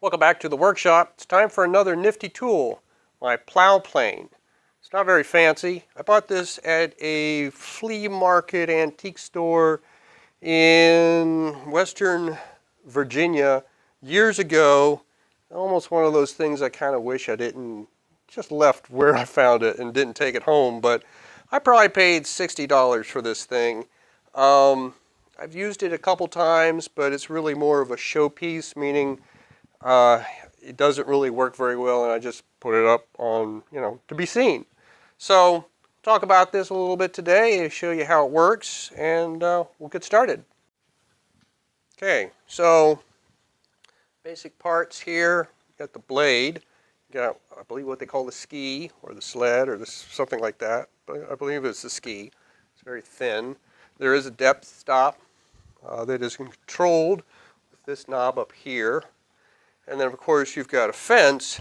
Welcome back to the workshop. It's time for another nifty tool, my plow plane. It's not very fancy. I bought this at a flea market antique store in Western Virginia years ago. Almost one of those things I kind of wish I didn't, just left where I found it and didn't take it home, but I probably paid $60 for this thing. I've used it a couple times, but it's really more of a showpiece, meaning it doesn't really work very well, and I just put it up on, to be seen. So, talk about this a little bit today and show you how it works, and we'll get started. Okay, so basic parts here. You got the blade. You got, I believe, what they call the ski or the sled or something like that. But I believe it's the ski. It's very thin. There is a depth stop that is controlled with this knob up here. And then, of course, you've got a fence,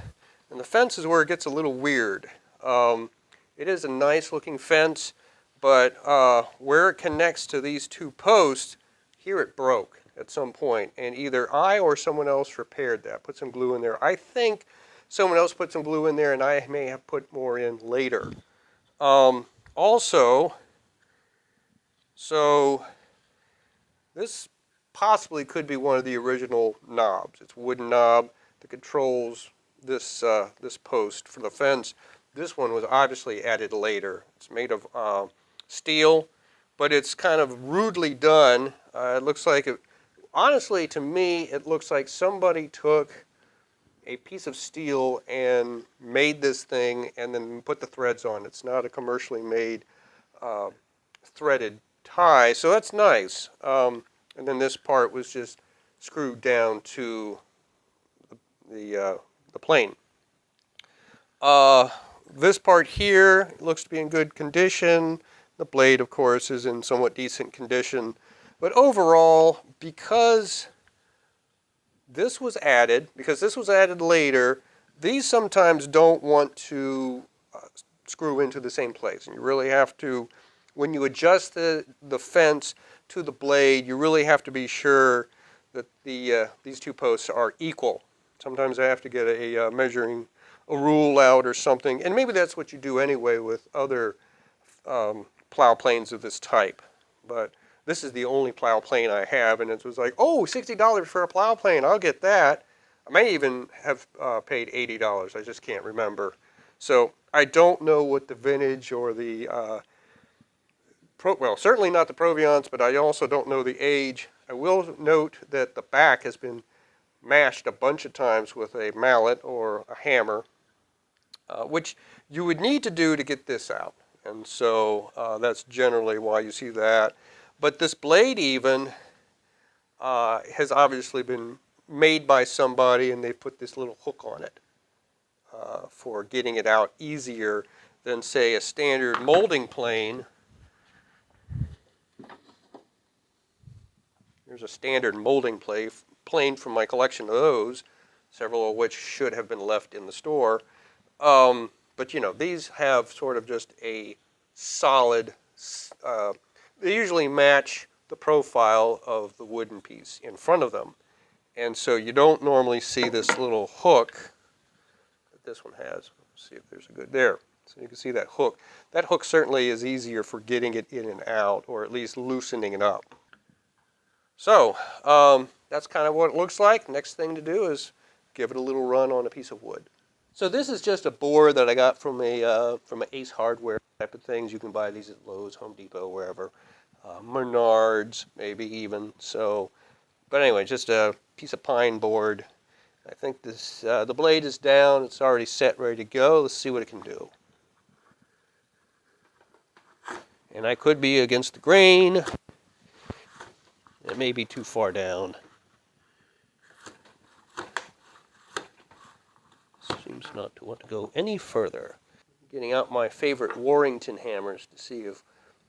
and the fence is where it gets a little weird. It is a nice-looking fence, but where it connects to these two posts, here it broke at some point, and either I or someone else repaired that, put some glue in there. I think someone else put some glue in there, and I may have put more in later. Also, so this possibly could be one of the original knobs. It's a wooden knob that controls this this post for the fence. This one was obviously added later. It's made of steel, but it's kind of rudely done. It looks like, honestly, to me, it looks like somebody took a piece of steel and made this thing and then put the threads on. It's not a commercially made threaded tie, so that's nice. And then this part was just screwed down to the plane. This part here looks to be in good condition. The blade, of course, is in somewhat decent condition. But overall, because this was added later, these sometimes don't want to screw into the same place. And you really have to, when you adjust the fence to the blade, you really have to be sure that these two posts are equal. Sometimes I have to get a measuring a rule out or something, and maybe that's what you do anyway with other plow planes of this type. But this is the only plow plane I have, and it was like, oh, $60 for a plow plane, I'll get that. I may even have paid $80, I just can't remember. So I don't know what the vintage or the well, certainly not the provenance, but I also don't know the age. I will note that the back has been mashed a bunch of times with a mallet or a hammer, which you would need to do to get this out. And so that's generally why you see that. But this blade even has obviously been made by somebody, and they put this little hook on it for getting it out easier than, say, a standard molding plane. Here's a standard molding plane from my collection of those, several of which should have been left in the store. But these have sort of just a solid, they usually match the profile of the wooden piece in front of them. And so you don't normally see this little hook that this one has. Let's see if there's a good, there. So you can see that hook. That hook certainly is easier for getting it in and out, or at least loosening it up. So that's kind of what it looks like. Next thing to do is give it a little run on a piece of wood. So this is just a board that I got from an Ace Hardware type of things. You can buy these at Lowe's, Home Depot, wherever. Menards, maybe even. So, but anyway, just a piece of pine board. I think this the blade is down. It's already set, ready to go. Let's see what it can do. And I could be against the grain. It may be too far down. Seems not to want to go any further. Getting out my favorite Warrington hammers to see if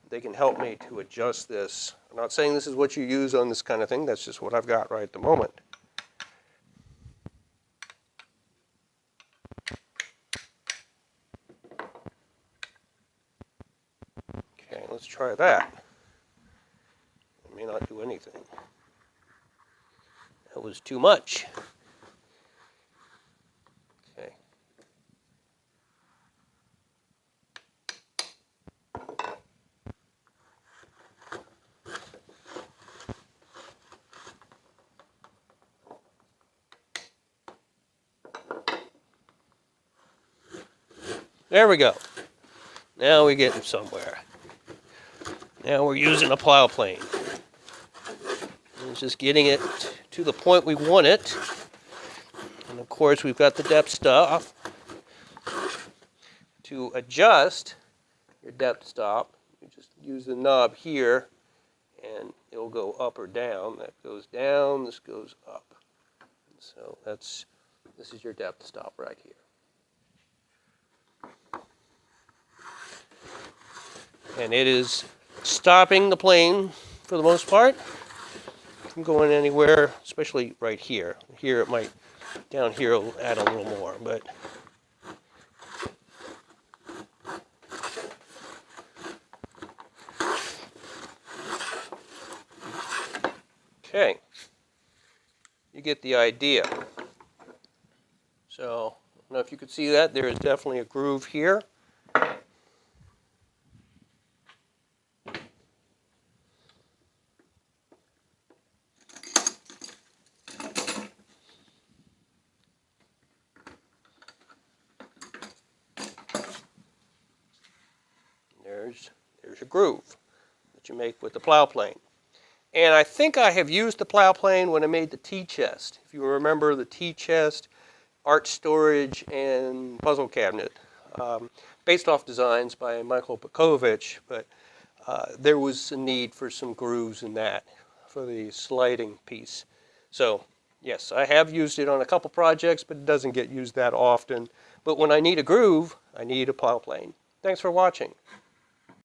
they can help me to adjust this. I'm not saying this is what you use on this kind of thing. That's just what I've got right at the moment. Okay, let's try that. It may not do anything. That was too much. There we go. Now we're getting somewhere. Now we're using a plow plane. It's just getting it to the point we want it. And of course, we've got the depth stop. To adjust your depth stop, you just use the knob here, and it'll go up or down. That goes down, this goes up. So this is your depth stop right here. And it is stopping the plane for the most part from going anywhere, especially right here. Here it might, down here it'll add a little more, but okay. You get the idea. So, I don't know if you could see that. There is definitely a groove here. There's a groove that you make with the plow plane. And I think I have used the plow plane when I made the tea chest. If you remember the tea chest, art storage, and puzzle cabinet, based off designs by Michael Bakovich, but there was a need for some grooves in that for the sliding piece. So yes, I have used it on a couple projects, but it doesn't get used that often. But when I need a groove, I need a plow plane. Thanks for watching.